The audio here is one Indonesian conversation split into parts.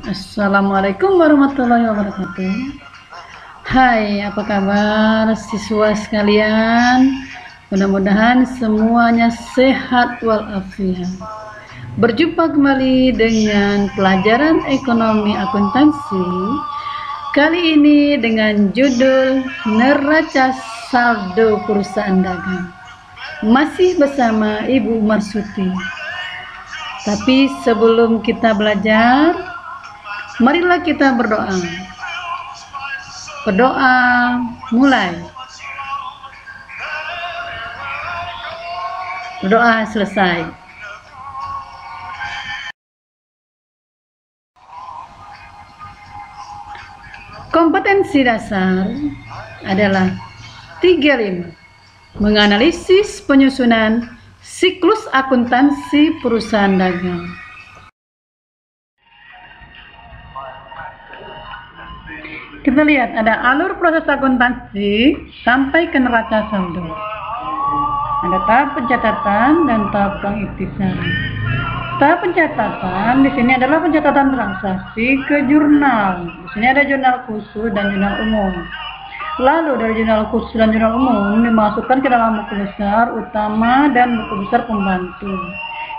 Assalamualaikum warahmatullahi wabarakatuh. Hai, apa kabar siswa sekalian? Mudah-mudahan semuanya sehat walafiat. Berjumpa kembali dengan pelajaran ekonomi akuntansi. Kali ini dengan judul neraca saldo perusahaan dagang. Masih bersama Ibu Marsuti. Tapi sebelum kita belajar, marilah kita berdoa. Berdoa mulai. Berdoa selesai. Kompetensi dasar adalah 35. Menganalisis penyusunan siklus akuntansi perusahaan dagang. Kita lihat ada alur proses akuntansi sampai ke neraca saldo. Ada tahap pencatatan dan tahap pengiktisan. Tahap pencatatan di sini adalah pencatatan transaksi ke jurnal. Di sini ada jurnal khusus dan jurnal umum. Lalu dari jurnal khusus dan jurnal umum dimasukkan ke dalam buku besar utama dan buku besar pembantu.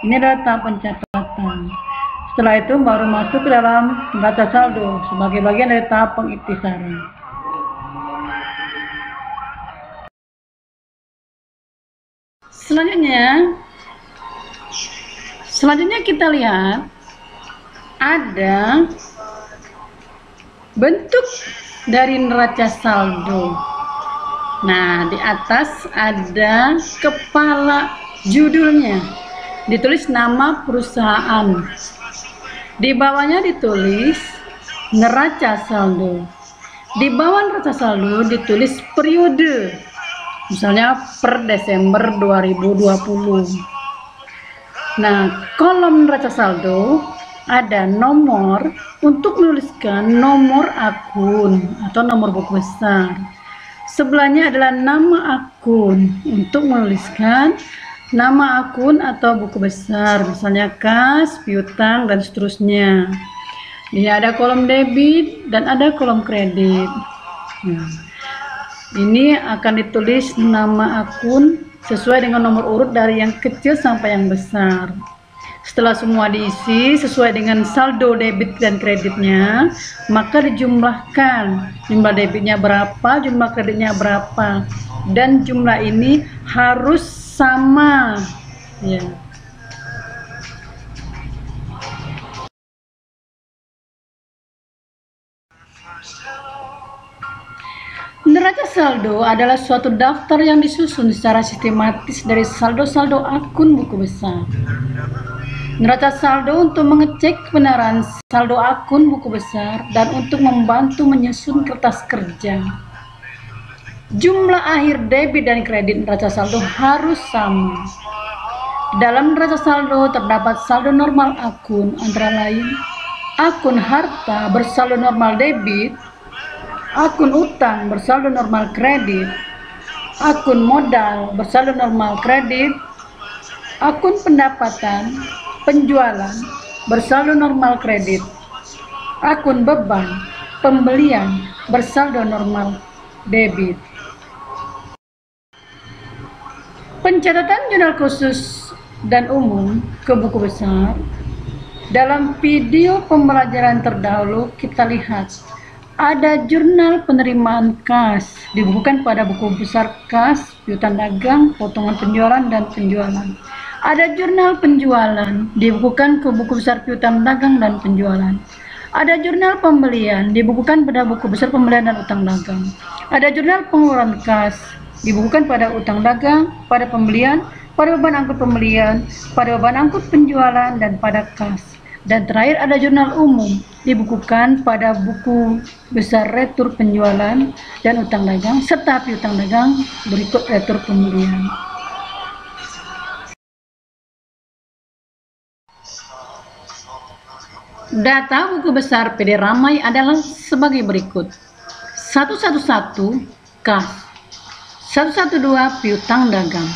Ini adalah tahap pencatatan. Setelah itu baru masuk ke dalam neraca saldo sebagai bagian dari tahap pengiktisaran. Selanjutnya kita lihat ada bentuk dari neraca saldo. Nah, di atas ada kepala judulnya, ditulis nama perusahaan. Di bawahnya ditulis neraca saldo. Di bawah neraca saldo ditulis periode. Misalnya per Desember 2020. Nah, kolom neraca saldo ada nomor untuk menuliskan nomor akun atau nomor buku besar. Sebelahnya adalah nama akun untuk menuliskan nama akun atau buku besar, misalnya kas, piutang, dan seterusnya. Ini ada kolom debit dan ada kolom kredit. Nah, ini akan ditulis nama akun sesuai dengan nomor urut dari yang kecil sampai yang besar. Setelah semua diisi sesuai dengan saldo debit dan kreditnya, maka dijumlahkan. Jumlah debitnya berapa, jumlah kreditnya berapa, dan jumlah ini harus sama. Ya. Neraca saldo adalah suatu daftar yang disusun secara sistematis dari saldo-saldo akun buku besar. Neraca saldo untuk mengecek kebenaran saldo akun buku besar dan untuk membantu menyusun kertas kerja. Jumlah akhir debit dan kredit neraca saldo harus sama. Dalam neraca saldo terdapat saldo normal akun, antara lain akun harta bersaldo normal debit, akun utang bersaldo normal kredit, akun modal bersaldo normal kredit, akun pendapatan penjualan bersaldo normal kredit, akun beban pembelian bersaldo normal debit. Pencatatan jurnal khusus dan umum ke buku besar. Dalam video pembelajaran terdahulu kita lihat ada jurnal penerimaan kas dibukukan pada buku besar kas, piutang dagang, potongan penjualan, dan penjualan. Ada jurnal penjualan dibukukan ke buku besar piutang dagang dan penjualan. Ada jurnal pembelian dibukukan pada buku besar pembelian dan utang dagang. Ada jurnal pengeluaran kas dibukukan pada utang dagang, pada pembelian, pada beban angkut pembelian, pada beban angkut penjualan, dan pada kas. Dan terakhir ada jurnal umum dibukukan pada buku besar retur penjualan dan utang dagang serta piutang dagang berikut retur pembelian. Data buku besar PD Ramai adalah sebagai berikut: 111 kas, 112 piutang dagang,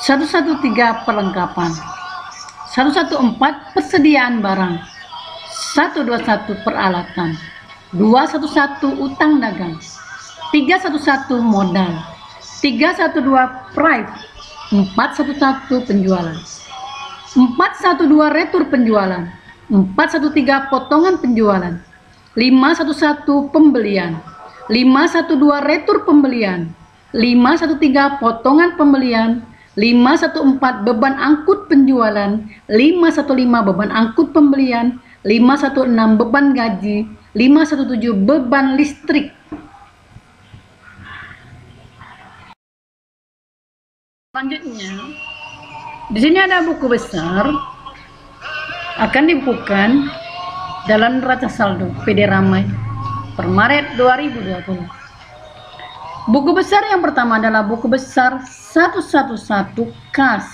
113 perlengkapan, 114 persediaan barang, 121 peralatan, 211 utang dagang, 311 modal, 312 price, 411 penjualan, 412 retur penjualan, 413 potongan penjualan, 511 pembelian, 512 retur pembelian, 513 potongan pembelian, 514 beban angkut penjualan, 515 beban angkut pembelian, 516 beban gaji, 517 beban listrik. Selanjutnya, di sini ada buku besar akan dibukukan dalam neraca saldo PD Ramai per Maret 2020. Buku besar yang pertama adalah buku besar 111 kas.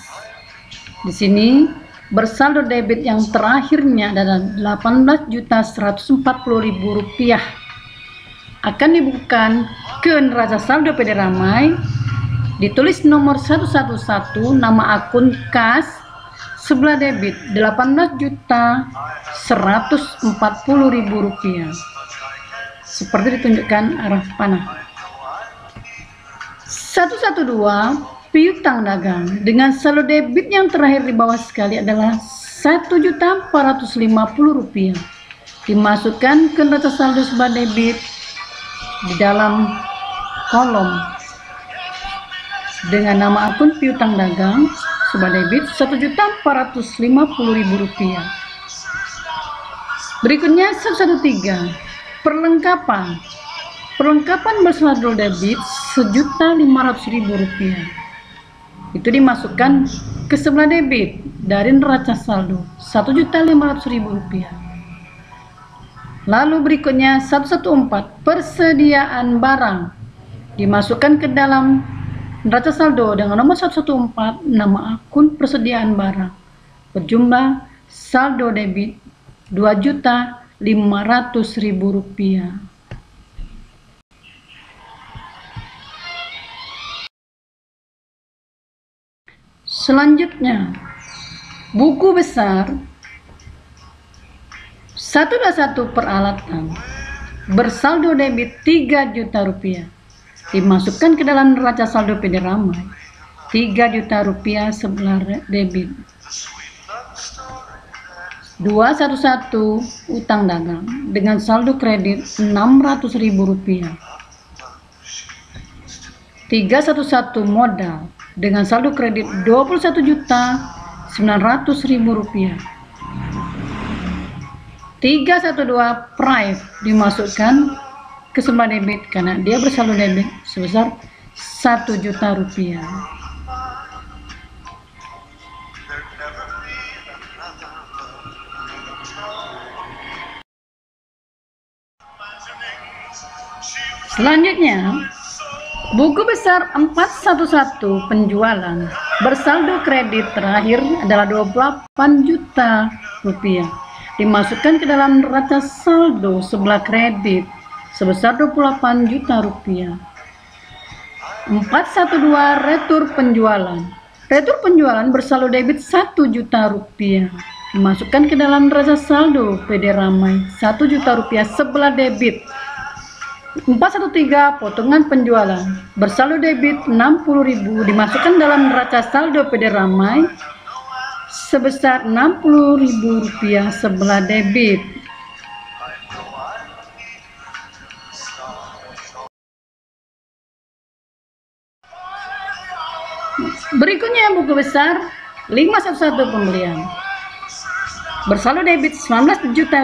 Di sini bersaldo debit yang terakhirnya adalah Rp18.140.000 akan dibukukan ke neraca saldo PD Ramai. Ditulis nomor 111, nama akun kas, sebelah debit Rp18.140.000 seperti ditunjukkan arah panah. 112 piutang dagang dengan saldo debit yang terakhir di bawah sekali adalah Rp1.450.000 dimasukkan ke neraca saldo sebelah debit di dalam kolom dengan nama akun piutang dagang sebagai debit Rp1.450.000. Berikutnya 113 perlengkapan bersaldo debit Rp1.500.000 itu dimasukkan ke sebelah debit dari neraca saldo Rp1.500.000. Lalu berikutnya 114 persediaan barang dimasukkan ke dalam neraca saldo dengan nomor 114, nama akun persediaan barang berjumlah saldo debit Rp2.500.000. Selanjutnya, buku besar 121 peralatan bersaldo debit Rp3 juta dimasukkan ke dalam neraca saldo PD Ramai Rp3 juta sebelah debit. 211 utang dagang dengan saldo kredit Rp600.000. 311 modal dengan saldo kredit Rp21.900.000. 312 price dimasukkan ke sebelah debit karena dia bersaldo debit sebesar Rp1 juta. Selanjutnya, buku besar 411 penjualan bersaldo kredit terakhir adalah Rp28 juta dimasukkan ke dalam neraca saldo sebelah kredit sebesar Rp28 juta. 412 retur penjualan bersaldo debit Rp1 juta dimasukkan ke dalam neraca saldo PD Ramai Rp1 juta sebelah debit. 413 potongan penjualan bersaldo debit Rp60.000 dimasukkan dalam neraca saldo PD Ramai sebesar Rp60.000 sebelah debit. Berikutnya buku besar 511 pembelian bersaldo debit Rp19 juta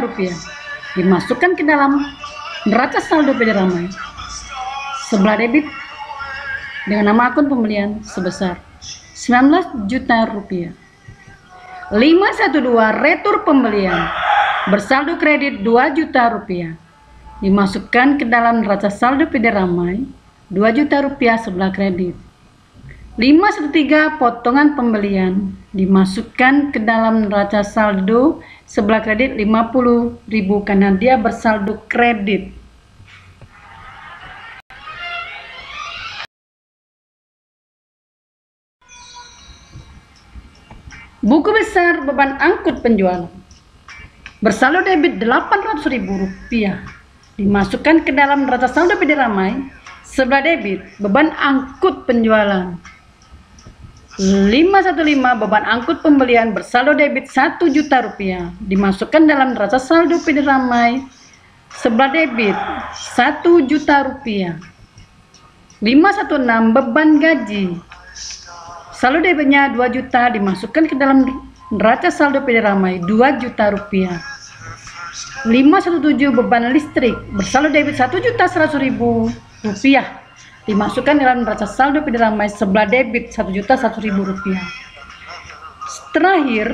dimasukkan ke dalam neraca saldo PD Ramai sebelah debit dengan nama akun pembelian sebesar Rp19 juta. 512 retur pembelian bersaldo kredit Rp2 juta dimasukkan ke dalam neraca saldo PD Ramai Rp2 juta sebelah kredit. 513 potongan pembelian dimasukkan ke dalam neraca saldo sebelah kredit Rp50.000 karena dia bersaldo kredit. Buku besar beban angkut penjualan bersaldo debit Rp800.000, dimasukkan ke dalam neraca saldo PD Ramai. Sebelah debit, beban angkut penjualan 515, beban angkut pembelian bersaldo debit Rp1 juta, dimasukkan dalam neraca saldo PD Ramai. Sebelah debit Rp1 juta. 516, beban gaji, saldo debitnya 2 juta, dimasukkan ke dalam neraca saldo PD Ramai Rp2 juta. 517, beban listrik bersaldo debit Rp1.100.000, dimasukkan dalam neraca saldo PD Ramai. Sebelah debit Rp1.100.000. Terakhir,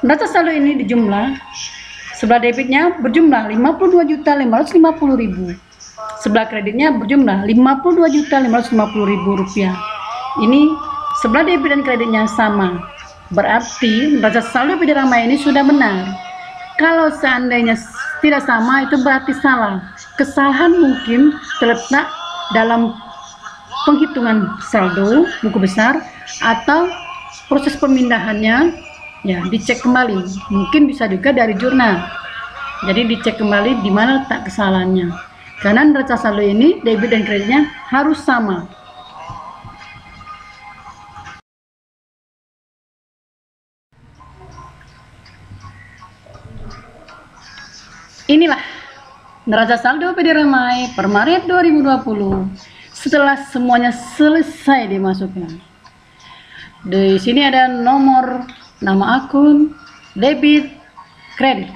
neraca saldo ini dijumlah. Sebelah debitnya berjumlah Rp52.550.000. Sebelah kreditnya berjumlah Rp52.550.000. Ini sebelah debit dan kreditnya sama. Berarti neraca saldo PD Ramai ini sudah benar. Kalau seandainya tidak sama, itu berarti salah. Kesalahan mungkin terletak dalam penghitungan saldo buku besar atau proses pemindahannya, ya dicek kembali. Mungkin bisa juga dari jurnal. Jadi dicek kembali di mana letak kesalahannya. Karena neraca saldo ini debit dan kreditnya harus sama. Inilah neraca saldo PD Ramai per Maret 2020 setelah semuanya selesai dimasukkan. Di sini ada nomor, nama akun, debit, kredit.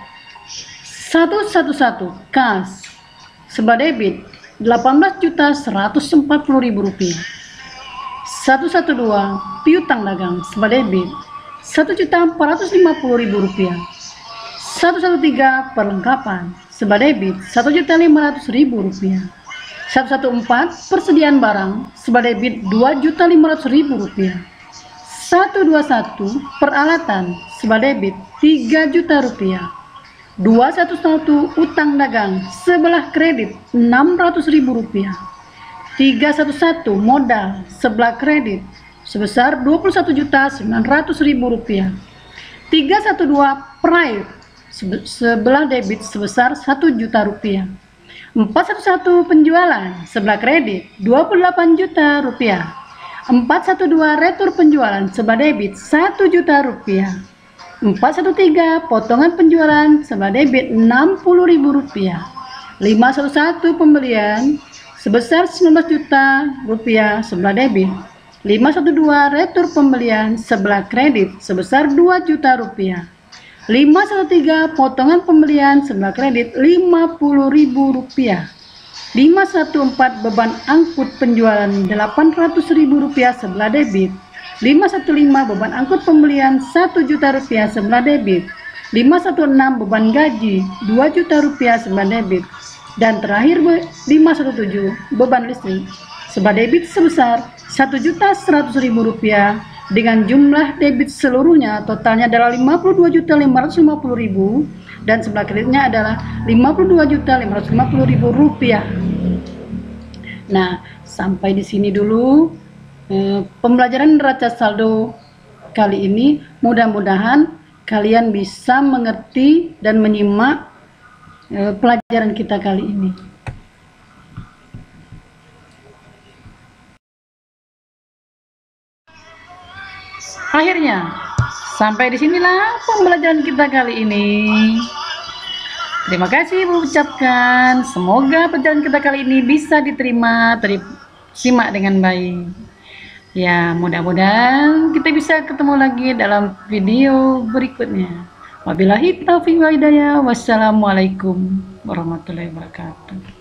111 kas, sebelah debit Rp18.140.000. 112 piutang dagang, sebelah debit Rp1.450.000. 113 perlengkapan, sebelah debit Rp1.500.000. 114 persediaan barang, sebelah debit Rp2.500.000. 121 peralatan, sebelah debit Rp3 juta. 211 utang dagang, sebelah kredit Rp600.000. 311 modal, sebelah kredit sebesar Rp21.900.000. 312 private, sebelah debit sebesar Rp1 juta. 411 penjualan, sebelah kredit Rp28 juta. 412 retur penjualan, sebelah debit Rp1 juta. 413 potongan penjualan, sebelah debit Rp60.000. 511 pembelian sebesar Rp19 juta, sebelah debit. 512 retur pembelian, sebelah kredit sebesar Rp2 juta. 513 potongan pembelian, sebelah kredit Rp50.000. 514 beban angkut penjualan Rp800.000, sebelah debit. 515 beban angkut pembelian Rp1 juta, sebelah debit. 516 beban gaji Rp2 juta, sebelah debit. Dan terakhir 517 beban listrik, sebelah debit sebesar Rp1.100.000 dengan jumlah debit seluruhnya totalnya adalah Rp52.550.000 dan sebelah kreditnya adalah Rp52.550.000. Nah, sampai di sini dulu pembelajaran neraca saldo kali ini. Mudah-mudahan kalian bisa mengerti dan menyimak pelajaran kita kali ini. Akhirnya, sampai disinilah pembelajaran kita kali ini. Terima kasih mengucapkan. Semoga pelajaran kita kali ini bisa diterima, simak dengan baik. Ya, mudah-mudahan kita bisa ketemu lagi dalam video berikutnya. Wabillahi taufiq wal hidayah. Wassalamualaikum warahmatullahi wabarakatuh.